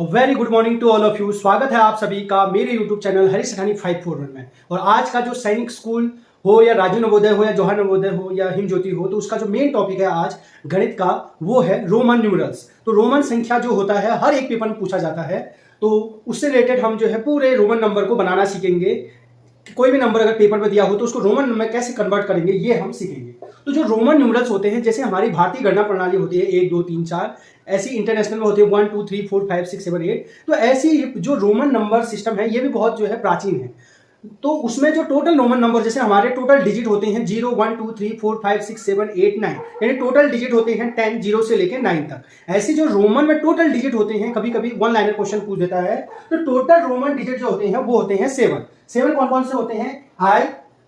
Very good morning to all of you. स्वागत है आप सभी का मेरे यूट्यूब चैनल हरीश सठानी 541 में। और आज का जो सैनिक स्कूल हो या राजू नवोदय हो या जवाहर नवोदय हो या हिम ज्योति हो, तो उसका जो मेन टॉपिक है आज गणित का वो है रोमन न्यूमरल्स। तो रोमन संख्या जो होता है हर एक पेपर में पूछा जाता है, तो उससे रिलेटेड हम जो है पूरे रोमन नंबर को बनाना सीखेंगे। कोई भी नंबर अगर पेपर में दिया हो तो उसको रोमन में कैसे कन्वर्ट करेंगे ये हम सीखेंगे। तो जो रोमन न्यूमरल्स होते हैं, जैसे हमारी भारतीय गणना प्रणाली होती है 1 2 3 4, ऐसी इंटरनेशनल में होती है 1 2 3 4 5 6 7 8। तो ऐसी जो रोमन नंबर सिस्टम है ये भी बहुत जो है प्राचीन है। तो उसमें जो टोटल रोमन नंबर, जैसे हमारे टोटल डिजिट होते हैं 0 1 2 3 4 5 6 7 8 9, यानी टोटल डिजिट होते हैं 10 0 से लेकर 9 तक। ऐसी जो रोमन में टोटल डिजिट होते हैं, कभी कभी वन लाइनर क्वेश्चन पूछ देता है, तो टोटल रोमन डिजिट जो होते हैं वो होते हैं 7। 7 कौन कौन से होते हैं? I,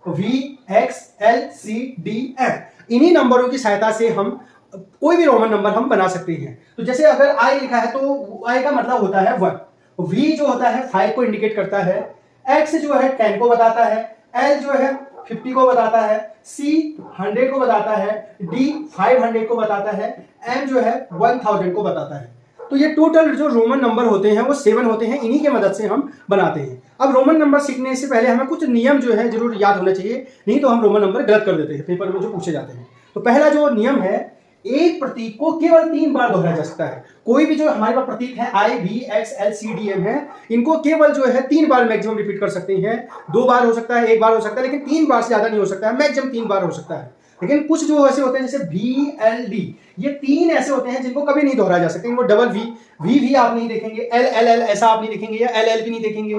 V, X, L, C, D, M. इन्हीं नंबरों की सहायता से हम कोई भी रोमन नंबर हम बना सकते हैं। तो जैसे अगर आई लिखा है तो आई का मतलब होता है 1, वी जो होता है 5 को इंडिकेट करता है, एक्स जो है 10 को बताता है, एल जो है 50 को बताता है, सी 100 को बताता है, डी 500 को बताता है, एम जो है 1000 को बताता है। तो ये टोटल जो रोमन नंबर होते हैं वो 7 होते हैं, इन्हीं के मदद से हम बनाते हैं। अब रोमन नंबर सीखने से पहले हमें कुछ नियम जो है जरूर याद होना चाहिए, नहीं तो हम रोमन नंबर गलत कर देते हैं पेपर में जो पूछे जाते हैं। तो पहला जो नियम है, एक प्रतीक को केवल 3 बार दोहराया जा सकता है। कोई भी जो हमारे पास प्रतीक है I, V, X, L, C, D, M है, इनको केवल जो है 3 बार मैक्सिमम रिपीट कर सकते हैं। 2 बार हो सकता है, 1 बार हो सकता है, लेकिन 3 बार से ज्यादा नहीं हो सकता है, मैक्सिमम 3 बार हो सकता है। लेकिन कुछ जो ऐसे होते हैं जैसे वी, एल, डी, ये 3 ऐसे होते हैं जिनको कभी नहीं दोहराया जा सकता। इनको डबल वी भी आप नहीं देखेंगे, एल एल एल ऐसा आप नहीं देखेंगे, या एल एल भी नहीं देखेंगे,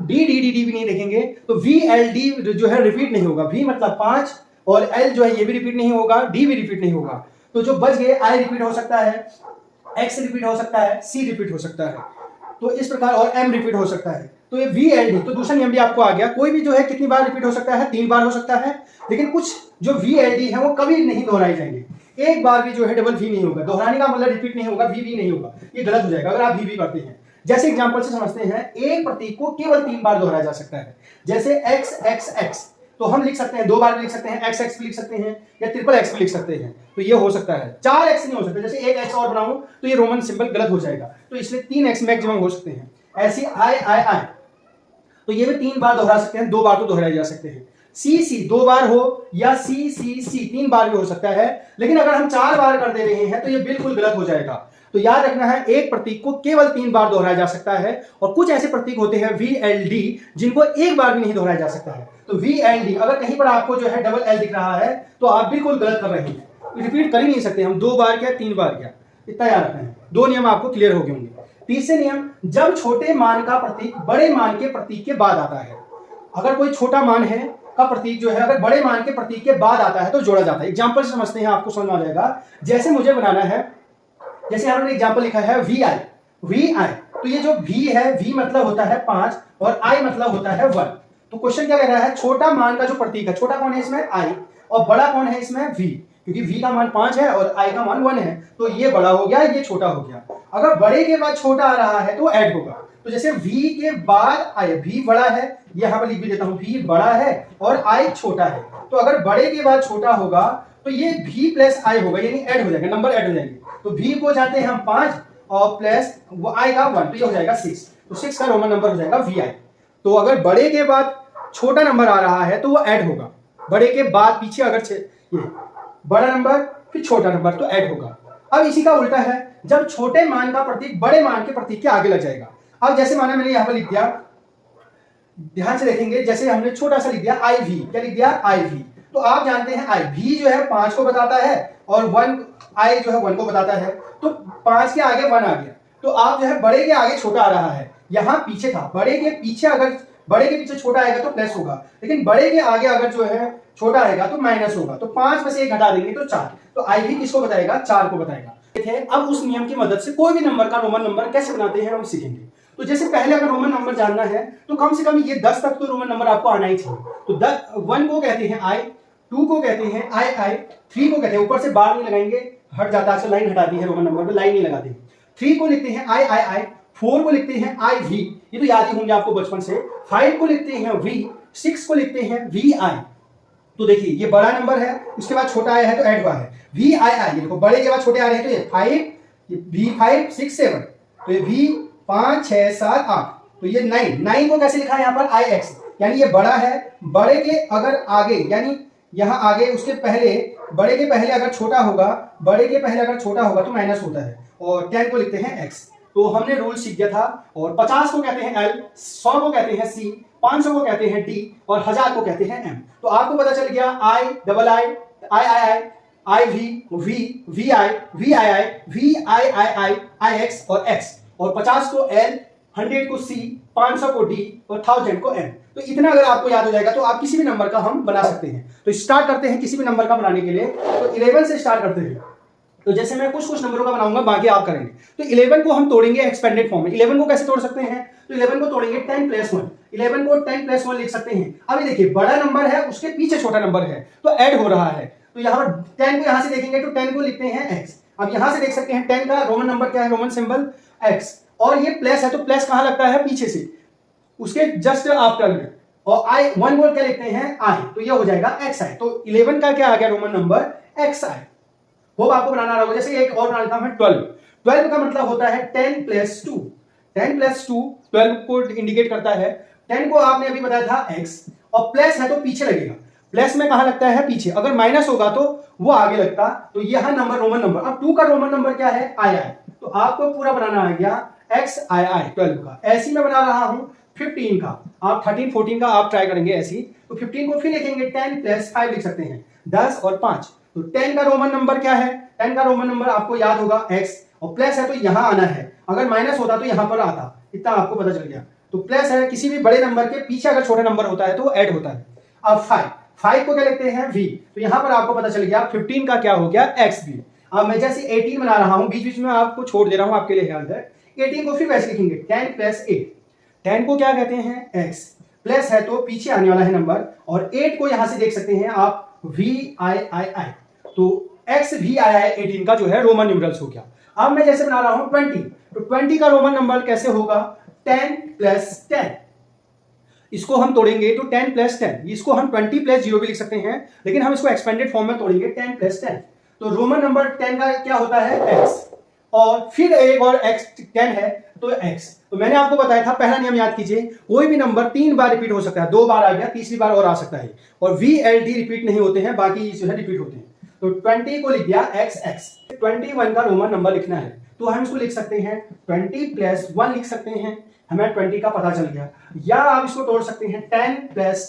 डी डी डी डी भी नहीं देखेंगे। तो वी एल डी जो है रिपीट नहीं होगा। वी मतलब 5 और एल जो है ये भी रिपीट नहीं होगा, डी भी रिपीट नहीं होगा। तो जो बच गए, आई रिपीट हो सकता है, एक्स रिपीट हो सकता है, सी रिपीट हो सकता है, तो इस प्रकार, और एम रिपीट हो सकता है। तो ये वी एल डी, तो दूसरा नियम भी आपको आ गया। कोई भी जो है कितनी बार रिपीट हो सकता है? 3 बार हो सकता है। लेकिन कुछ जो वी एल डी है वो कभी नहीं दोहराए जाएंगे। एक बार भी जो है डबल वी नहीं होगा। दोहराने का मतलब रिपीट नहीं होगा, वी नहीं होगा, ये गलत हो जाएगा अगर आप वी करते हैं। जैसे एग्जांपल से समझते हैं, एक प्रतीक को केवल 3 बार दोहराया जा सकता है। जैसे एक्स एक्स एक्स, तो हम लिख सकते हैं 2 बार भी लिख सकते हैं, एक्स एक्स भी लिख सकते हैं, या ट्रिपल एक्स भी लिख सकते हैं, तो ये हो सकता है। 4 एक्स नहीं हो सकता, जैसे एक एक्स और बनाऊं तो ये रोमन सिंबल गलत हो जाएगा, तो इसलिए 3 एक्स मैक्सिमम हो सकते हैं। ऐसी आई आई आई, तो ये भी 3 बार दोहरा सकते हैं, 2 बार तो दोहराए जा सकते हैं। सी सी 2 बार हो, या सी सी सी 3 बार भी हो सकता है। लेकिन अगर हम 4 बार कर दे रहे हैं तो ये बिल्कुल गलत हो जाएगा। तो याद रखना है, एक प्रतीक को केवल 3 बार दोहराया जा सकता है। और कुछ ऐसे प्रतीक होते हैं वी एल डी जिनको एक बार भी नहीं दोहराया जा सकता है। तो वी एल डी, अगर कहीं पर आपको जो है डबल एल दिख रहा है तो आप बिल्कुल गलत कर रहे हैं, रिपीट कर ही नहीं सकते। हम 2 बार क्या 3 बार क्या, इतना याद रखना है। 2 नियम आपको क्लियर हो गए होंगे। तीसरे नियम, जब छोटे मान का प्रतीक बड़े मान के प्रतीक के बाद आता है। अगर कोई छोटा मान है का प्रतीक जो है अगर बड़े मान के प्रतीक के बाद आता है तो जोड़ा जाता है। एग्जांपल से समझते हैं, आपको समझ आ जाएगा। जैसे मुझे बनाना है, जैसे हमने एग्जांपल लिखा है वी आई, वी आई, तो ये जो वी है, वी मतलब होता है 5 और आई मतलब होता है 1। तो क्वेश्चन क्या कह रहा है? छोटा मान का जो प्रतीक है, छोटा कौन है इसमें? आई, और बड़ा कौन है इसमें? वी, क्योंकि वी का मान 5 है और आई का मान 1 है, तो ये बड़ा हो गया, ये छोटा हो गया। अगर बड़े के बाद छोटा आ रहा है तो ऐड होगा। तो जैसे v के बाद आई, v बड़ा है, यहां पर लिख भी देता हूं, v बड़ा है और i छोटा है। तो अगर बड़े के बाद छोटा होगा तो ये v प्लस i होगा, यानी ऐड हो जाएगा, नंबर ऐड हो जाएंगे। तो v को जानते हैं हम 5 और प्लस i का 1, तो ये हो जाएगा 6। तो 6 का रोमन नंबर हो जाएगा vi। तो अगर बड़े के बाद छोटा नंबर आ रहा है तो वो ऐड होगा। बड़े के बाद पीछे अगर ये बड़ा नंबर फिर छोटा नंबर तो ऐड होगा। अब इसी का उल्टा है, जब छोटे मान का प्रतीक बड़े मान के प्रतीक के आगे लग जाएगा। अब जैसे माना मैंने यहां पर लिख दिया, ध्यान से देखेंगे, जैसे हमने छोटा सा लिख दिया आई वी, क्या लिख दिया? आई वी। तो आप जानते हैं आई वी जो है 5 को बताता है और 1 आई जो है 1 को बताता है। तो 5 के आगे 1 आ गया, तो आप जो है बड़े के आगे छोटा आ रहा है, यहां पीछे था, बड़े के पीछे अगर बड़े के पीछे छोटा आएगा तो प्लस होगा, लेकिन बड़े के आगे अगर जो है छोटा आएगा तो माइनस होगा। तो 5 में से 1 हटा देंगे तो 4। तो आई वी किसको बताएगा? 4 को बताएगा। अब उस नियम की मदद से कोई भी नंबर का रोमन नंबर कैसे बनाते हैं हम सीखेंगे। तो जैसे पहले अगर रोमन नंबर जानना है तो कम से कम ये 10 तक तो रोमन नंबर आपको आना ही चाहिए। तो 1 को कहते हैं आई, 2 को कहते हैं आई आई, 3 को कहते हैं, ऊपर से बार नहीं लगाएंगे, हट जाता है, लाइन हटा दी है रोमन नंबर में, लाइन नहीं लगाते। 3 को लिखते हैं आई आई आई, 4 को लिखते हैं आई वी, ये तो याद ही होंगे आपको बचपन से। 5 को लिखते हैं वी, 6 को लिखते हैं वी आई। तो देखिए ये बड़ा नंबर है, उसके बाद छोटा आया है तो ऐड हुआ है वी आई आई। देखो बड़े के बाद छोटे आ रहे हैं तो ये 5, ये V5 6 7, तो ये V 5 6 7 8, तो ये 9 को कैसे लिखा है यहाँ पर आई एक्स, यानी ये बड़ा है, बड़े के अगर आगे यानी यहाँ आगे उसके पहले, बड़े के पहले अगर छोटा होगा, बड़े के पहले अगर छोटा होगा तो माइनस होता है, और 10 को लिखते हैं एक्स। तो हमने रूल सीख गया था। और 50 को कहते हैं एल, 100 को कहते हैं सी, 500 को कहते हैं डी, और 1000 को कहते हैं एम। तो आपको पता चल गया I double I, I V, V I, V I I, V I I I, I X और एक्स, और 50 को एल, 100 को सी, 500 को डी और 1000 को एम। तो इतना अगर आपको याद हो जाएगा तो आप किसी भी नंबर का हम बना सकते हैं। तो स्टार्ट करते हैं किसी भी नंबर का बनाने के लिए। तो 11 से स्टार्ट करते हैं। तो जैसे मैं कुछ नंबरों का बनाऊंगा, बाकी आप करेंगे। तो 11 को हम तोड़ेंगे एक्सपेंडेड फॉर्म में। 11 को कैसे तोड़ सकते हैं? तो 11 को तोड़ेंगे 10 + 1। 11 को 10 + 1 लिख सकते हैं। अब ये देखिए, बड़ा नंबर है, उसके पीछे छोटा नंबर है, तो ऐड हो रहा है। तो यहाँ पर 10 को यहाँ से देखेंगे तो 10 को लिखते हैं एक्स। अब यहाँ से देख सकते हैं 10 का रोमन नंबर क्या है, रोमन सिंबल एक्स, और ये प्लस है तो प्लस कहाँ लगता है? पीछे से, उसके जस्ट आफ्टर में। और आई 1 बोल क्या लिखते हैं? आई, तो ये हो जाएगा एक्स आई। तो 11 का क्या आ गया रोमन नंबर? एक्स आई। होप आपको बनाना रहा होगा। जैसे एक और बना लेता हूं मैं 12। 12 का मतलब होता है 10 + 2। 10 + 2 12 को इंडिकेट करता है। 10 को आपने अभी बताया था x, और प्लस है तो पीछे लगेगा। प्लस में कहां लगता है? पीछे। अगर माइनस होगा तो वो आगे लगता। तो यह नंबर रोमन नंबर। अब 2 का रोमन नंबर क्या है? आई आई। तो आपको पूरा बनाना आ गया एक्स आई आई 12 का। ऐसी मैं बना रहा हूं 15 का। आप 13 14 का आप ट्राई करेंगे ऐसी। तो 15 को फिर लिखेंगे 10 + 5 लिख सकते हैं, 10 और 5। तो 10 का रोमन नंबर क्या है? 10 का रोमन नंबर आपको याद होगा x, और प्लस है तो यहां आना है। अगर माइनस होता तो यहां पर आता। इतना आपको पता चल गया। तो प्लस है, किसी भी बड़े नंबर के पीछे अगर छोटा नंबर होता है तो वो ऐड होता है। अब 5 को क्या लिखते हैं? v। तो यहां पर आपको पता चल गया 15 का क्या हो गया? x v। अब मैं जैसे 18 बना रहा हूं, बीच बीच में आपको छोड़ दे रहा हूं आपके लिए याद है। 18 को फिर वैसे लिखेंगे 10 + 8। 10 को क्या कहते हैं? x। प्लस है तो पीछे आने वाला है नंबर, और 8 को यहां से देख सकते हैं आप v i i i। तो x v i i 18 का जो है रोमन न्यूमरल्स हो गया। अब मैं जैसे बना रहा हूं 20। तो 20 का रोमन नंबर कैसे होगा? 10 + 10। इसको हम तोड़ेंगे तो 10 + 10। इसको हम 20 + 0 भी लिख सकते हैं, लेकिन हम इसको एक्सपेंडेड फॉर्म में तोड़ेंगे 10 + 10। तो रोमन नंबर 10 का क्या होता है? x, और फिर एक और x 10 है तो x। तो मैंने आपको बताया था, पहला नियम याद कीजिए, कोई भी नंबर 3 बार रिपीट हो सकता है। 2 बार आ गया, तीसरी बार और आ सकता है। और v l d रिपीट नहीं होते हैं, बाकी जो है रिपीट होते हैं। तो 20 को लिख दिया x। 21 का रोमन नंबर लिखना है, तो हम इसको लिख सकते हैं 20 + 1 लिख सकते हैं। हमें 20 का पता चल गया। या आप इसको तोड़ सकते हैं 10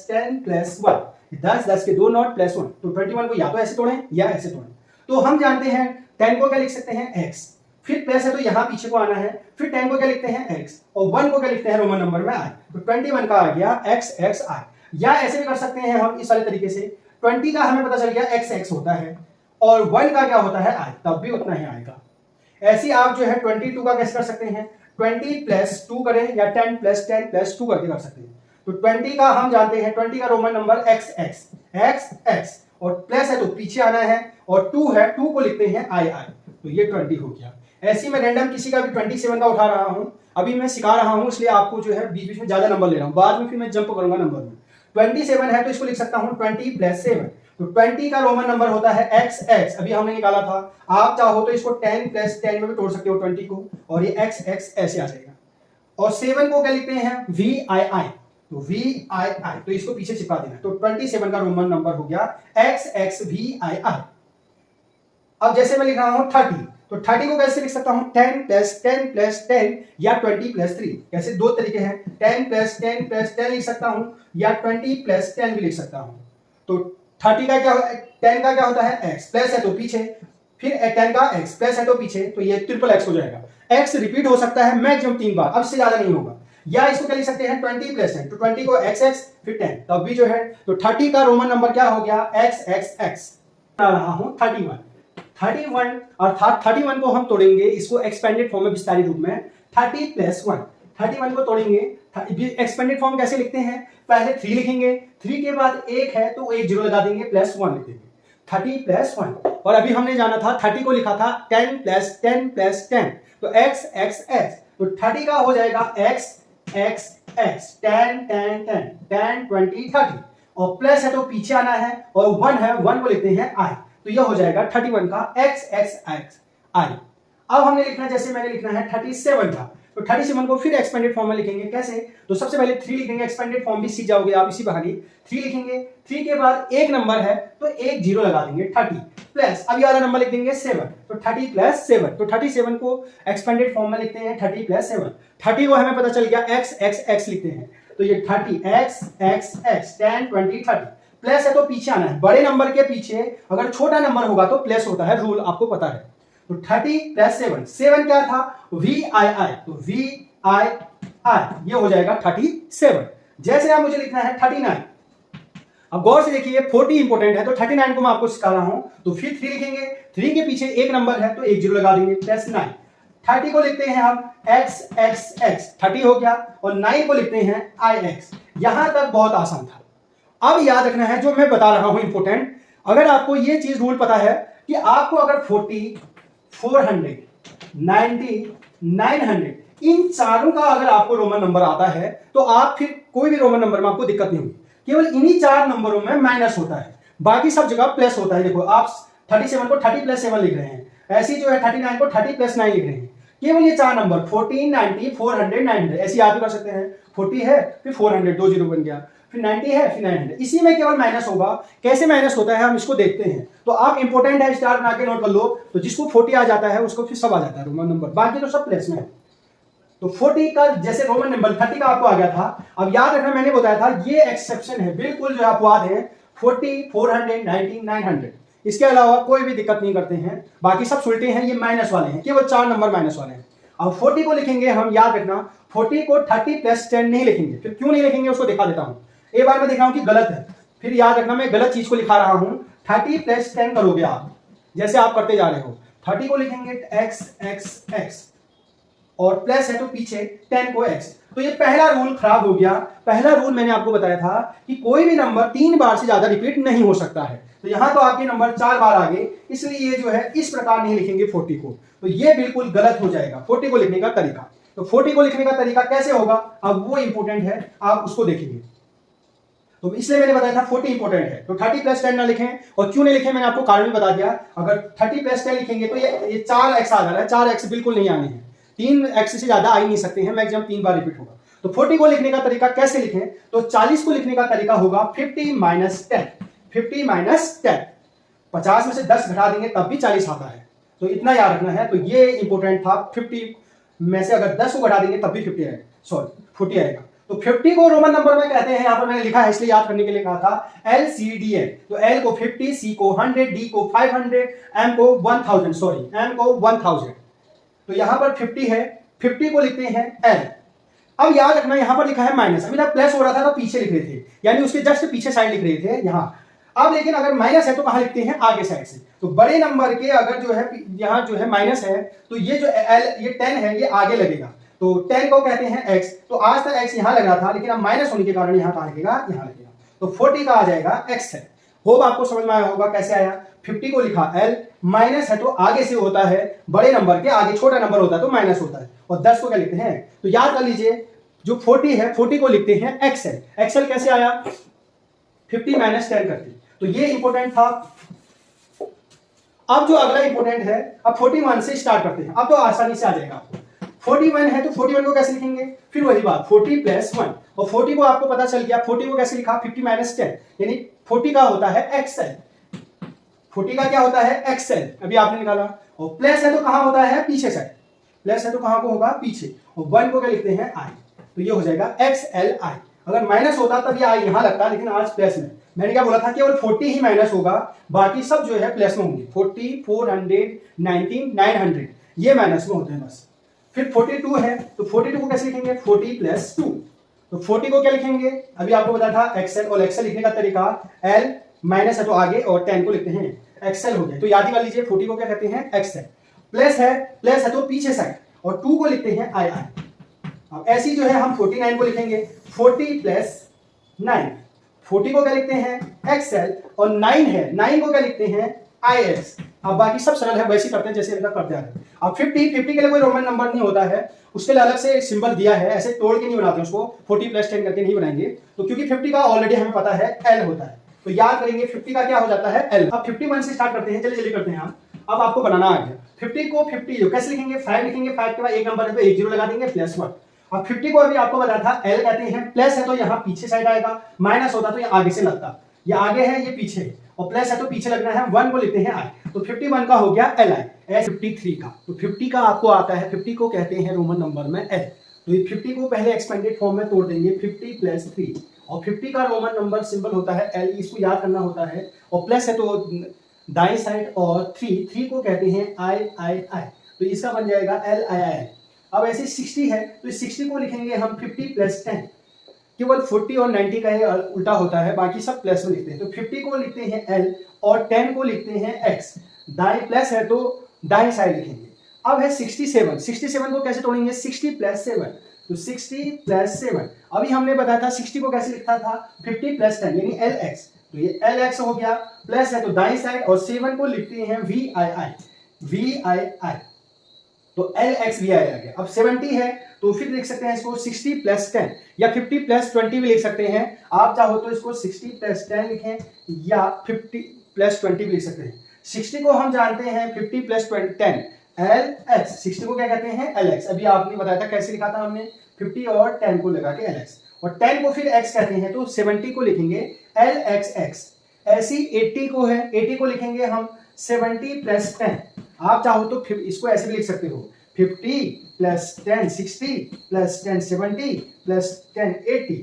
+ 10 + 1। 10 10 के 2 नॉट + 1। तो 21 को या तो ऐसे तोड़ें या ऐसे तोड़ें। तो हम जानते हैं 10 को क्या लिख सकते हैं? x, फिर प्लस है तो यहां पीछे को आना है, फिर 10 को क्या लिखते हैं? x, और 1 को क्या लिखते हैं रोमन नंबर में? i। तो 21 का आ गया x x i। या ऐसे भी कर सकते हैं हम इस वाले तरीके से। 20 का हमें पता चल गया x x होता है, और 1 का क्या होता है? i, तब भी उतना ही आएगा। ऐसे आप जो है 22 का कैसे कर सकते हैं? 20 + 2 करें या 10 + 10 + 2 करके कर सकते हैं। तो 20 का हम जानते हैं 20 का रोमन नंबर x x, और प्लस है तो पीछे आना है, और 2 है, 2 को लिखते हैं i i। तो ये 20 हो गया। ऐसी मैं रैंडम किसी का भी 27 का उठा रहा हूं। अभी मैं सिखा रहा हूं, इसलिए आपको जो है बीच बीच में ज्यादा नंबर ले रहा हूं, बाद में फिर मैं जंप करूंगा नंबर में। 27 है तो इसको लिख सकता हूं 20 + 7। तो 20 का रोमन नंबर होता है x x, अभी हमने निकाला था। आप चाहो तो इसको 10 + 10 में भी तोड़ सकते हो 20 को, और ये x x ऐसे आ जाएगा। और 7 को क्या लिखते हैं? v i i। तो v i i, तो इसको पीछे चिपका देना। तो 27 का रोमन नंबर हो गया x x v i i। अब जैसे मैं लिख रहा हूं 30, तो 30 को कैसे लिख सकता हूं? 10 + 10 + 10 या 20 + 3। कैसे? दो तरीके हैं, 10 + 10 + 10 लिख सकता हूं, या 20 + 10 भी लिख सकता हूं। तो 30 का क्या, 10 का क्या होता है? x, प्लस है तो पीछे, फिर 10 का x, प्लस है तो पीछे, तो ये ट्रिपल x हो जाएगा। x रिपीट हो सकता है मैक्सिमम 3 बार, अब से ज्यादा नहीं होगा। या इसको क्या लिख सकते हैं? 20 + 10। तो 20 को x x फिर 10, तब भी जो है। तो 30 का रोमन नंबर क्या हो गया? x x x। बना रहा हूं 31 अर्थात 31 को हम तोड़ेंगे, इसको एक्सपेंडेड फॉर्म में विस्तारित रूप में 30 + 1। 31 को तोड़ेंगे, एक्सपेंडेड फॉर्म कैसे लिखते हैं? पहले 3 लिखेंगे, 3 के बाद 1 है तो एक 0 लगा देंगे, +1 लिख देंगे, 30 + 1। और अभी हमने जाना था 30 को लिखा था 10 + 10 + 10। तो x x x। तो 30 का हो जाएगा x x x, 10 10 10 10 20 30, और प्लस है तो पीछे आना है, और 1 है, 1 को लिखते हैं i। तो यह हो जाएगा 31 का x x x i। अब हमने लिखना, जैसे मैंने लिखना है 37 का। तो 37 को फिर एक्सपेंडेड फॉर्म में लिखेंगे। कैसे? तो सबसे पहले 3 लिखेंगे, एक्सपेंडेड फॉर्म भी सीख जाओगे आप इसी बहाने। 3 लिखेंगे, 3 के बाद एक नंबर है तो एक जीरो लगा देंगे, 30 प्लस अब ये वाला नंबर लिख देंगे 7, तो 30 प्लस 7, तो 37 को एक्सपेंडेड फॉर्म में लिखते हैं 30 प्लस 7। 30 को हमें पता चल गया x x x लिखते हैं, तो ये 30 x x x 10 20 30 प्लस है तो पीछे आना है, बड़े नंबर के पीछे अगर छोटा नंबर होगा तो प्लस होता है, रूल आपको पता है। तो 30 प्लस 7, 7 क्या था? VII, तो VII ये हो जाएगा 37। जैसे आप मुझे लिखना है 39। अब गौर से देखिए 40 इंपॉर्टेंट है, तो 39 को मैं आपको सिखा रहा हूं, तो फिर 3 लिखेंगे, 3 के पीछे एक नंबर है तो एक जीरो लगा देंगे, प्लस 9। 30 को लिखते हैं हम x x x, 30 हो गया, और 9 को लिखते हैं IX। यहां तक बहुत आसान था। अब याद रखना है जो मैं बता रहा हूं इंपॉर्टेंट, अगर आपको ये चीज रूल पता है कि आपको अगर 40, 400, 90, 900 इन चारों का अगर आपको रोमन नंबर आता है तो आप फिर कोई भी रोमन नंबर में आपको दिक्कत नहीं होगी, केवल इन्हीं 4 नंबरों में माइनस होता है, बाकी सब जगह प्लस होता है। देखो आप 37 को 30 प्लस 7 लिख रहे हैं, ऐसी जो है 39 को 30 प्लस 9 लिख रहे हैं, केवल ये 4 नंबर 40, 90, 400, 900 ऐसी आप भी कर सकते हैं। 40 है फिर 400, 2 जीरो बन गया, फिर 90 है फिर 900, इसी में केवल माइनस होगा। कैसे माइनस होता है हम इसको देखते हैं, तो आप इंपॉर्टेंट है स्टार बना के नोट कर लो, तो जिसको 40 आ जाता है उसको फिर सब आ जाता है रोमन नंबर, बाकी तो सब प्लस में है। तो 40 का जैसे रोमन नंबर 30 का आपको आ गया था, अब याद रखना मैंने बताया था ये एक्सेप्शन है, बिल्कुल जो अपवाद है 40, 400, 90, 900, इसके अलावा कोई भी दिक्कत नहीं करते हैं, बाकी सब सुलटे हैं, ये माइनस वाले हैं, केवल 4 नंबर माइनस वाले हैं। अब 40 को लिखेंगे हम, याद रखना 40 को 30 प्लस 10 नहीं लिखेंगे, फिर क्यों नहीं लिखेंगे उसको दिखा देता हूं। एक बार मैं देख रहा हूं कि गलत है, फिर याद रखना मैं गलत चीज को लिखा रहा हूं। 30 प्लस 10 करोगे आप, जैसे आप करते जा रहे हो, 30 को लिखेंगे x x x और प्लस है तो पीछे 10 को x, तो ये पहला रूल खराब हो गया। पहला रूल मैंने आपको बताया था कि कोई भी नंबर 3 बार से ज्यादा रिपीट नहीं हो सकता है, तो यहां तो आपके नंबर 4 बार आ गए, इसलिए ये जो है इस प्रकार नहीं लिखेंगे 40 को, तो ये बिल्कुल गलत हो जाएगा 40 को लिखने का तरीका। तो 40 को लिखने का तरीका कैसे होगा, अब वो इंपॉर्टेंट है, आप उसको देखेंगे। तो इसलिए मैंने बताया था 40 इंपॉर्टेंट है, तो 30 प्लस 10 ना लिखें, और क्यों नहीं लिखें मैंने आपको कारण भी बता दिया। अगर 30 प्लस 10 लिखेंगे तो ये 4x आ जा रहा है, 4x बिल्कुल नहीं आने हैं, 3x से ज्यादा आ ही नहीं सकते हैं, मैक्सिमम 3 बार रिपीट होगा। तो 40 को लिखने का तरीका कैसे लिखें, तो 40 को लिखने का तरीका होगा 50 माइनस 10, 50 माइनस 10, 50 में से 10 घटा देंगे तब भी 40 आता है, तो इतना याद रखना है। तो ये इंपॉर्टेंट था, 50 में से अगर 10 को घटा देंगे तब भी 50 आएगा, सॉरी 40 आएगा। तो 50 को रोमन नंबर में कहते हैं, यहां पर मैंने लिखा है इसलिए याद करने के लिए कहा था LCDN, तो L को 50, C को 100, D को 500, M को 1000, सॉरी M को 1000, तो यहां पर 50 है, 50 को लिखते हैं L। अब याद रखना यहां पर लिखा है माइनस, अभी जब प्लस हो रहा था तो पीछे लिख रहे थे, यानी उसके जस्ट पीछे साइड लिख रहे थे यहां। अब लेकिन अगर माइनस है तो कहां लिखते हैं, आगे साइड से, तो बड़े नंबर के अगर जो है यहां जो है माइनस है तो ये जो L ये 10 है ये आगे लगेगा, तो 10 को कहते हैं x, तो आज तक x यहां लग रहा था लेकिन अब माइनस होने के कारण यहां कहां लगेगा, यहां लगेगा, तो 40 का आ जाएगा x है। होप आपको समझ में आया होगा कैसे आया। 50 को लिखा L, माइनस है तो आगे से होता है, बड़े नंबर के आगे छोटा नंबर होता है तो माइनस होता है, और 10 को क्या लिखते हैं, तो याद कर लीजिए जो 40 है 40 को लिखते हैं XL। XL कैसे आया, 50 माइनस 10 करके, तो ये इंपॉर्टेंट था। अब जो अगला इंपॉर्टेंट है, अब 41 से स्टार्ट करते हैं, अब तो आसानी से आ जाएगा आपको। 41 है तो 41 को कैसे लिखेंगे, फिर वही बात 40 प्लस 1, और 40 को आपको पता चल गया, 40 को कैसे लिखा 50 माइनस 10, यानी 40 का होता है XL, 40 का क्या होता है XL, अभी आपने निकाला, और प्लस है तो कहां होता है, पीछे साइड, प्लस है तो कहां को होगा, पीछे, और 1 को क्या लिखते हैं I, तो ये हो जाएगा XLI। अगर माइनस होता तब ये I यहां लगता, लेकिन आज प्लस में, मैंने क्या बोला था केवल 40 ही माइनस होगा, बाकी सब जो है प्लस में होंगे, 40, 400, 90, 900 ये माइनस में होते हैं बस। फिर 42 है तो 42 को कैसे लिखेंगे, 40 प्लस 2, तो 40 को क्या लिखेंगे, अभी आपको बताया था XL, और XL लिखने का तरीका L माइनस है तो आगे, और 10 को लिखते हैं XL हो गया, तो याद ही कर लीजिए 40 को क्या कहते हैं XL। प्लस है तो पीछे साइड, और 2 को लिखते हैं II। अब ऐसी जो है हम 49 को लिखेंगे 40 प्लस 9, 40 को क्या लिखते हैं XL, और 9 है 9 को क्या लिखते हैं IX। अब बाकी सब सरल है, वैसे करते हैं जैसे अभी तक करते आ रहे हैं। अब 50 के लिए कोई रोमन नंबर नहीं होता है, उसके लिए अलग से सिंबल दिया है, ऐसे तोड़ के नहीं बनाते उसको, 40 प्लस 10 करके नहीं बनाएंगे, तो क्योंकि 50 का ऑलरेडी हमें पता है L होता है, तो याद करेंगे 50 का क्या हो जाता है L। अब 51 से स्टार्ट करते हैं, जल्दी जल्दी करते हैं हम, अब आपको बनाना आ गया। 50 को 50 कैसे लिखेंगे, 5 लिखेंगे, 5 के बाद एक नंबर है तो एक जीरो लगा देंगे +1। अब 50 को अभी आपको बताया था L कहते हैं, प्लस है तो यहाँ पीछे साइड आएगा, माइनस होता तो ये आगे से लगता, ये आगे है ये पीछे है, और प्लस है तो पीछे लगना है, 1 को लिखते हैं I, तो 51 का हो गया Li। 53 का, तो 50 का आपको आता है, 50 को कहते हैं रोमन नंबर में L, तो ये 50 को पहले एक्सपेंडेड फॉर्म में तोड़ देंगे, 50 + 3, और 50 का रोमन नंबर सिंबल होता है L, इसको याद करना होता है, और प्लस है तो दाएं साइड, और 3 को कहते हैं I, तो इसका बन जाएगा LII। अब ऐसे 60 है तो इस 60 को लिखेंगे हम 50 + 10, केवल 40 और 90 का ये उल्टा होता है, बाकी सब प्लस में लिखते हैं, तो 50 को लिखते हैं L और 10 को लिखते हैं X, दाएं प्लस है तो दाएं साइड लिखेंगे। अब है 67 को कैसे तोड़ेंगे, 60 + 7, तो 60 + 7, अभी हमने बताया था 60 को कैसे लिखा था, 50 + 10 यानी LX, तो ये LX हो गया, प्लस है तो दाएं साइड, और 7 को लिखते हैं VII, तो LXVI आ गया। अब 70 है तो फिर लिख सकते हैं इसको 60 + 10 या 50 + 20 भी लिख सकते हैं, आप चाहो तो इसको 60 + 10 लिखें या 50 + 20 भी लिख सकते हैं। 60 को हम जानते हैं 50 + 10 LX, 60 को क्या कहते हैं LX, अभी आपने बताया था कैसे लिखा था हमने, 50 और 10 को लगा के LX, और 10 को फिर X कहते हैं, तो 70 को लिखेंगे LXX। ऐसी 80 को है, 80 को लिखेंगे हम 70 + 10, आप चाहो तो इसको ऐसे भी लिख सकते हो, 50 + 10 60 + 10 70 + 10 80,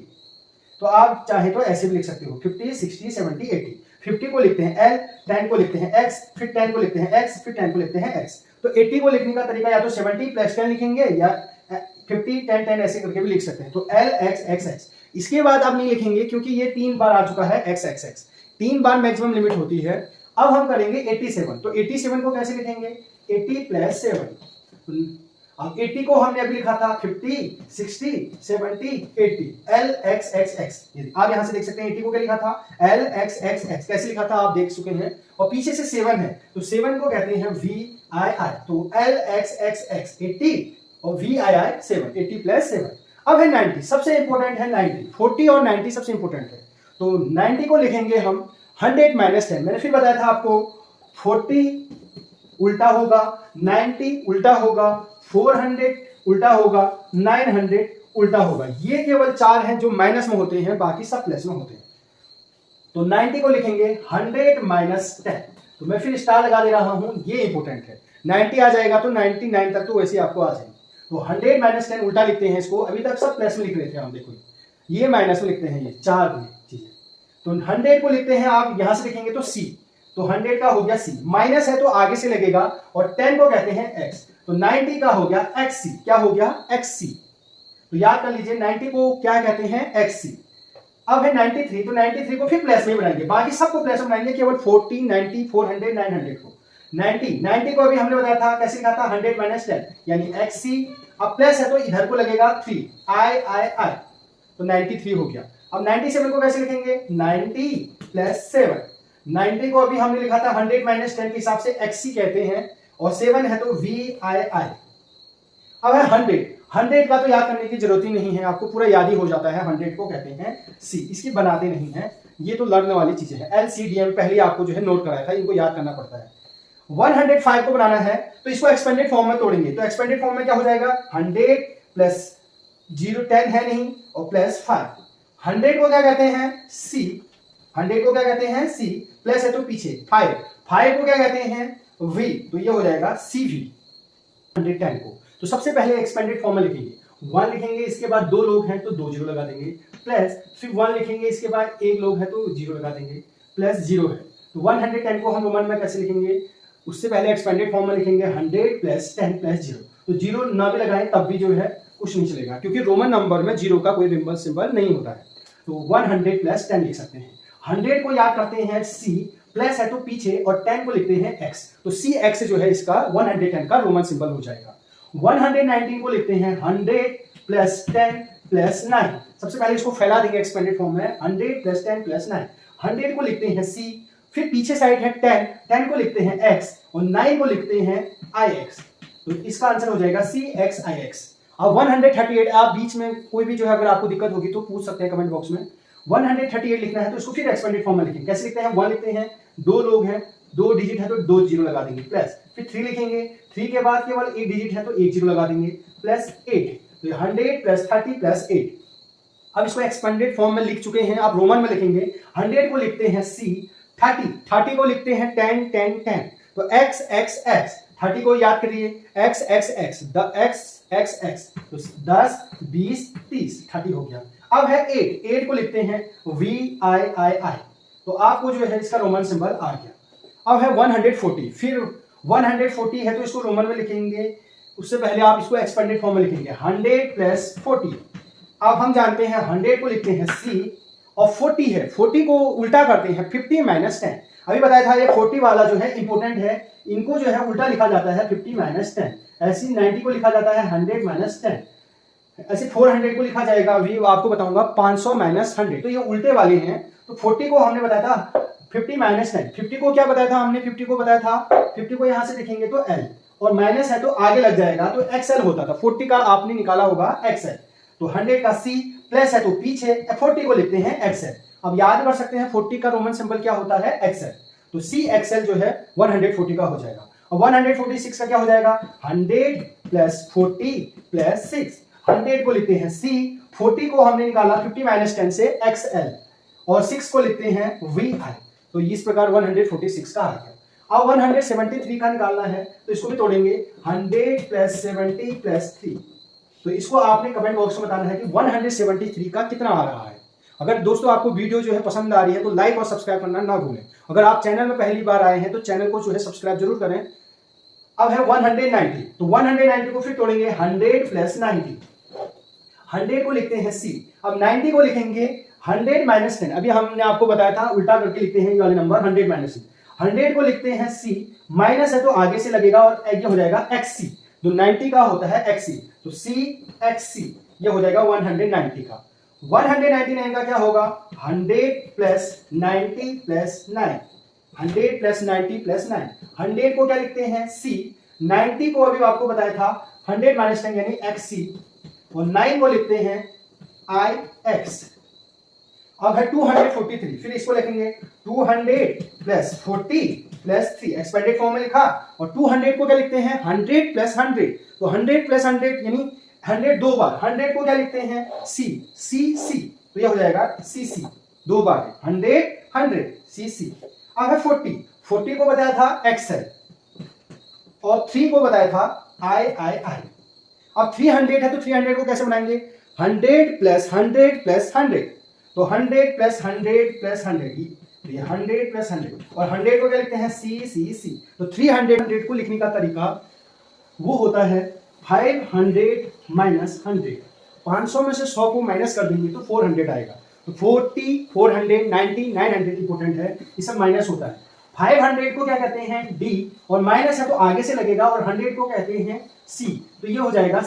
तो आप चाहे तो ऐसे भी लिख सकते हो 50 60 70 80। 50 को लिखते हैं L, 10 को लिखते हैं X, फिर 10 को लिखते हैं X, फिर 10 को लिखते हैं X, तो 80 को लिखने का तरीका या तो 70 + 10 लिखेंगे या 50 10 10 ऐसे करके भी लिख सकते हैं, तो LXXX। इसके बाद आप नहीं लिखेंगे क्योंकि ये 3 बार आ चुका है XXX, 3 बार मैक्सिमम लिमिट होती है। अब हम करेंगे 87, तो 87 को कैसे लिखेंगे, 80 + 7, अब 80 को हमने अभी लिखा था 50 60 70 80, LXXX। आप यहां से देख सकते हैं 80 को क्या लिखा था LXXX, कैसे लिखा था आप देख चुके हैं, और पीछे से 7 है तो 7 को कहते हैं VII, तो LXXX 80 और VII 7, 80 + 7। अब है 90, सबसे इंपॉर्टेंट है 90, 40 और 90 सबसे इंपॉर्टेंट है, तो 90 को लिखेंगे हम 100 - 10, मैंने फिर बताया था आपको 40 उल्टा होगा, 90 उल्टा होगा, 400 उल्टा होगा, 900 उल्टा होगा, ये केवल 4 हैं जो माइनस में होते हैं, बाकी सब प्लस में होते हैं। तो 90 को लिखेंगे 100 - 10, तो मैं फिर स्टार लगा दे रहा हूं, ये इंपॉर्टेंट है, 90 आ जाएगा तो 99 तक तो वैसे आपको आ जाएगी, तो 100 - 10 उल्टा लिखते हैं इसको, अभी तक सब प्लस में लिख रहे थे हम, देखो ये माइनस में लिखते हैं, ये 4 चीजें, तो 100 को लिखते हैं आप यहां से लिखेंगे तो C, तो 100 का हो गया C, माइनस है तो आगे से लगेगा, और 10 को कहते हैं X, तो 90 का हो गया XC, क्या हो गया XC, तो याद कर लीजिए 90 को क्या कहते हैं XC। अब है 93, तो 93 को फिर प्लस में बनाएंगे, बाकी सबको प्लस में बनाएंगे, केवल 40 90 400 900 को 90 को अभी हमने बताया था कैसे लिखा था 100 - 10 यानी XC, अब प्लस है तो इधर को लगेगा 3 I, तो 93 हो गया। अब 97 को कैसे लिखेंगे 90 + 7, 90 को अभी हमने लिखा था 100 - 10 के हिसाब से XC कहते हैं, और 7 है तो VII। अब है 100 का तो याद करने की जरूरत ही नहीं है, आपको पूरा याद ही हो जाता है, 100 को कहते हैं C, इसकी बनाते नहीं है, ये तो लर्न वाली चीजें हैं, LCDM पहले आपको जो है नोट कराया था, इनको याद करना पड़ता है। 105 को बनाना है तो इसको एक्सपेंडेड फॉर्म में तोड़ेंगे, तो एक्सपेंडेड फॉर्म में क्या हो जाएगा 100 + 0 10 है नहीं, और +5, 100 को क्या कहते हैं C, 100 को क्या कहते हैं C, प्लस है तो पीछे 5 को क्या कहते हैं V, तो ये हो जाएगा CV 110 को। तो सबसे पहले एक्सपेंडेड फॉर्म में लिखेंगे, 1 लिखेंगे, इसके बाद 2 लोग हैं तो 2 जीरो लगा देंगे, प्लस फिर 1 लिखेंगे, इसके बाद 1 लोग है तो 0 लगा देंगे, प्लस 0 है, तो 110 को हम रोमन में कैसे लिखेंगे, उससे पहले एक्सपेंडेड फॉर्म में लिखेंगे 100 + 10 + 0, तो 0 ना भी लगाएं तब भी जो है कुछ नहीं चलेगा, क्योंकि रोमन नंबर में 0 का कोई सिंबल नहीं होता है, तो 100 + 10 लिख सकते हैं। 100 को याद करते हैं C, प्लस है तो पीछे, और 10 को लिखते हैं X, तो CX जो है इसका 110 का रोमन सिंबल हो जाएगा। 119 को लिखते हैं 100 + 10 + 9, सबसे पहले इसको फैला देंगे एक्सपेंडेड फॉर्म में, 100 + 10 + 9, 100 को लिखते हैं C, फिर पीछे साइड है 10 को लिखते हैं X, और 9 को लिखते हैं IX, तो इसका आंसर हो जाएगा CXIX। अब 138, आप बीच में कोई भी जो है अगर आपको दिक्कत होगी तो पूछ सकते हैं कमेंट बॉक्स में। 138 लिखना है तो इसको फिर एक्सपेंडेड फॉर्म में लिखेंगे। कैसे लिखते हैं? 1 लिखते हैं, 2 लोग हैं, 2 डिजिट है तो 2 जीरो लगा देंगे, प्लस फिर 3 लिखेंगे, 3 के बाद केवल 1 डिजिट है तो 1 जीरो लगा देंगे, प्लस 8, तो 100 प्लस 30 प्लस 8। अब इसको एक्सपेंडेड फॉर्म में लिख चुके हैं, आप रोमन में लिखेंगे। 100 को लिखते हैं C, 30 को लिखते हैं 10 10 10, तो x x x, 30 को याद करिए, x x x, the x x x, तो 10 20 30, 30 हो गया। अब है 8 को लिखते हैं VIII, तो आपको जो है इसका रोमन सिंबल आ गया। अब है 140, फिर 140 है तो इसको रोमन में लिखेंगे, उससे पहले आप इसको एक्सपेंडेड फॉर्म में लिखेंगे 100 प्लस 40। अब हम जानते हैं 100 को लिखते हैं C और 40 है, 40 को उल्टा करते हैं 50 माइनस 10। अभी बताया था ये 40 वाला जो है इंपॉर्टेंट है, इनको जो है उल्टा लिखा जाता है 50 माइनस 10। ऐसे 90 को लिखा जाता है 100 माइनस 10। ऐसे 400 को लिखा जाएगा, अभी आपको बताऊंगा 500 माइनस 100। तो ये उल्टे वाले हैं। तो 40 को हमने बताया था 50 माइनस 10। 50 को क्या बताया था हमने? 50 को बताया था, 50 को यहां से लिखेंगे तो L, और माइनस है तो आगे लग जाएगा तो XL होता था। 40 का आपने निकाला होगा XL, तो 100 का C, प्लस है तो पीछे 40 को लिखते हैं XL। अब याद कर सकते हैं 40 का रोमन सिंबल क्या होता है? XL, तो CXL जो है 140 का हो जाएगा। और 146 का क्या हो जाएगा? 100 प्लस 40 प्लस 6। 100 को लिखते हैं C, 40 को हमने निकाला 50 माइनस 10 से XL, और 6 को लिखते हैं VI। तो इस प्रकार 146 का आ गया। अब 173 का निकालना है तो इसको भी तोड़ेंगे, 100 प्लस 70 प्लस 3। तो इसको आपने कमेंट बॉक्स में बताना है कि 173 का कितना आ रहा है। अगर दोस्तों आपको वीडियो जो है पसंद आ रही है तो लाइक और सब्सक्राइब करना ना भूलें। अगर आप चैनल में पहली बार आए हैं तो चैनल को जो है सब्सक्राइब जरूर करें। अब है 190, तो 190 को फिर तोड़ेंगे 100 प्लस 90। 100 को लिखते हैं C, अब 90 को लिखेंगे 100 माइनस 10। अभी हमने आपको बताया था उल्टा करके लिखते हैं ये वाले नंबर 100 माइनस 10। 100 को लिखते हैं C, माइनस है तो आगे से लगेगा और ये हो जाएगा XC, जो 90 का होता है XC, तो CXC ये हो जाएगा 190 का। 199 का क्या होगा? 100 प्लस 90 प्लस 9, 100 प्लस 90 प्लस 9। 100 को क्या लिखते हैं C, 90 को अभी आपको बताया था 100 माइनस 10 यानी XC, और 9 को लिखते हैं IX। अब है 243, फिर इसको लिखेंगे 200 प्लस 40 प्लस 3, एक्सपेंडेड फॉर्म में लिखा। और 200 को क्या लिखते हैं? 100 प्लस 100, तो 100 प्लस 100 यानी 100 दो बार। 100 को क्या लिखते हैं? C, तो ये हो जाएगा CC, दो बार 100 CC। अब है 40 को बताया था XL, और 3 को बताया था III। अब 300 है तो 300 को कैसे बनाएंगे? 100 प्लस 100 प्लस 100, तो 100 प्लस 100 प्लस 100, तो ये 100 प्लस 100, और 100 को क्या लिखते हैं? C। तो 300 को लिखने का तरीका वो होता है 500 माइनस 100। 500 में से 100 को माइनस कर देंगे तो 400 आएगा। तो 40, 400, 90, 900 इंपोर्टेंट है, ये सब माइनस होता है। 500 को क्या कहते हैं? D, और माइनस है तो आगे से लगेगा, और 100 को कहते हैं C, तो ये हो जाएगा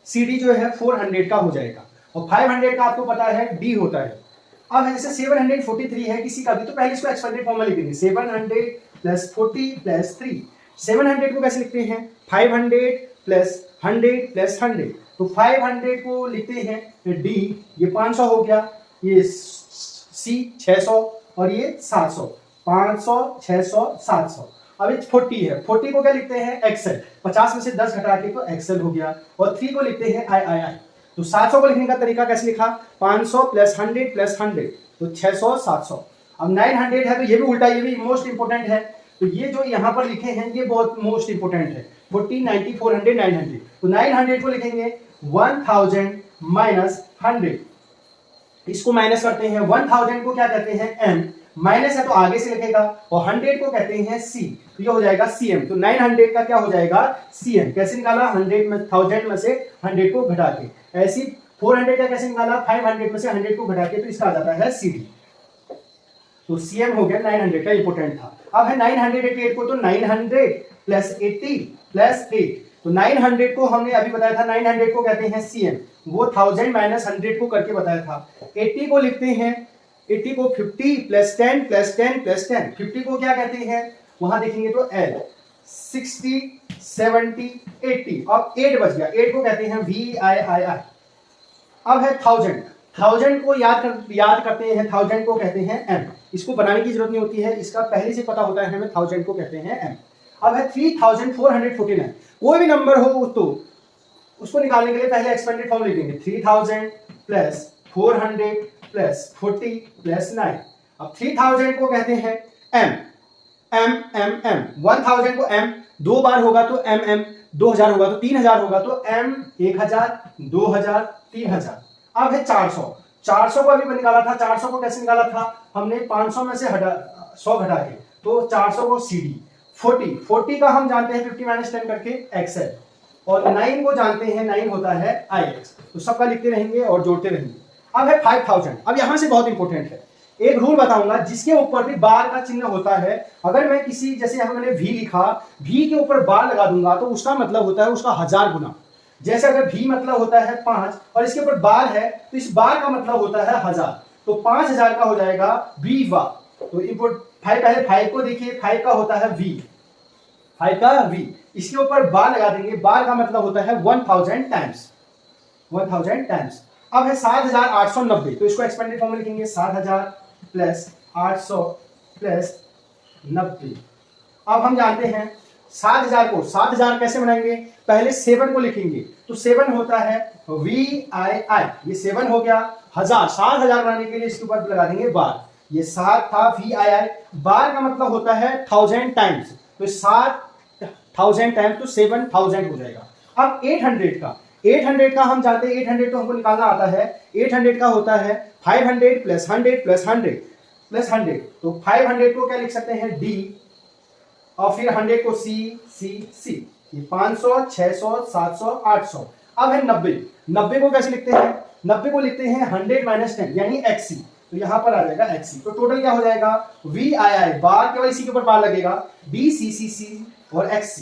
CD जो है 400 का हो जाएगा, और 500 का आपको पता है D होता है। अब जैसे 743 है किसी का भी, तो पहले इसको एक्सपेंडेड फॉर्म में लिखेंगे 700 प्लस 40 प्लस 3। 700 को कैसे लिखते हैं? 500 प्लस 100 प्लस 100, तो 500 को लिखते हैं D, ये 500 हो गया, ये C 600, और ये 700, 500 600 700। अब 40 है, 40 को क्या लिखते हैं? XL, 50 में से 10 घटा के तो XL हो गया, और 3 को लिखते हैं III। तो 700 को लिखने का तरीका कैसे लिखा? 500 प्लस 100 प्लस 100, तो 600 700। अब 900 है तो ये भी उल्टा, ये भी मोस्ट इंपोर्टेंट है। तो ये जो यहाँ पर लिखे हैं ये बहुत मोस्ट इंपोर्टेंट है, 40 90 400 900। तो 900 को लिखेंगे 1000 माइनस 100, इसको माइनस करते हैं। 1000 को क्या कहते हैं? M, माइनस है तो आगे से लिखेगा, और 100 को कहते हैं C, तो ये हो जाएगा CM। तो 900 का क्या हो जाएगा? CM। कैसे निकाला? 100 में 1000 में से 100 को घटा के। ऐसी 400 का कैसे निकाला? 500 में से 100 को घटा के, तो इसका आ जाता है CD। तो CM हो गया 900 का, इंपोर्टेंट था। अब है 988 को, तो 900 प्लस 80 प्लस 8, तो 900 को हमने अभी बताया था 900 को कहते हैं CM, वो 1000 माइनस 100 को करके बताया था। 80 को लिखते हैं, 80 को 50 प्लस 10 प्लस 10 प्लस 10, 50 को क्या कहते हैं? वहां देखेंगे तो L, 60 70 80, अब 8 बच गया, 8 को कहते हैं VIII। अब है 1000 1000 को याद करते हैं, 1000 को कहते हैं m। इसको बनाने की जरूरत नहीं होती है, इसका पहले से पता होता है हमें 1000 को कहते हैं m। अब है 3449, कोई भी नंबर हो तो उसको निकालने के लिए पहले एक्सपेंडेड फॉर्म लिखेंगे 3000 प्लस 400 प्लस 40 प्लस 9। अब 3000 को कहते हैं m, 1000 को m दो बार होगा तो m, 2000 होगा तो 3000 होगा तो m 1000 2000 3000। अब है 400 को अभी निकाला था, 400 को कैसे निकाला था हमने 500 में से 100 घटा के, तो 400 को CD। 40 का हम जानते हैं 50 माइनस 10 करके XL, और 9 को जानते हैं 9 होता है IX। तो सबका लिखते रहेंगे और जोड़ते रहेंगे। अब है 5000। अब यहां से बहुत इंपॉर्टेंट है, एक रूल बताऊंगा जिसके ऊपर भी बार का चिन्ह होता है। अगर मैं किसी, जैसे यहां मैंने V लिखा, V के ऊपर बार लगा दूंगा तो उसका मतलब होता है उसका 1000 गुना। जैसे अगर V मतलब होता है 5 और इसके ऊपर बार है तो इस बार का मतलब होता है 1000, तो 5000 का हो जाएगा V वा। तो इनपुट 5, पहले 5 को देखिए, 5 का होता है V, 5 का V, इसके ऊपर बार लगा देंगे, बार का मतलब होता है 1000 टाइम्स, 1000 टाइम्स। अब है 7890, तो इसको एक्सपेंडेड फॉर्म में लिखेंगे 7000 प्लस 800 प्लस 90। अब हम जानते हैं 7000 कैसे बनाएंगे, पहले 7 को लिखेंगे, तो 7 होता है VII, ये 7 हो गया। 7000 बनाने के लिए इसके ऊपर लगा देंगे बार, ये 7 था VII, बार का मतलब होता है 1000 टाइम्स, तो 7000 टाइम्स तो 7000 हो जाएगा। अब 800 का हम जानते हैं, 800 तो हमको निकालना आता है, 800 का होता है 500 प्लस 100 प्लस 100 प्लस 100, तो 500 को क्या लिख सकते हैं D, और फिर 100 को C, ये 500 600 700 800। अब है 90 को कैसे लिखते हैं, 90 को लिखते हैं 100 माइनस 10 यानी XC, तो यहां पर आ जाएगा XC। तो टोटल क्या हो जाएगा VII, बार केवल इसी के ऊपर बार लगेगा, BCCC और XC।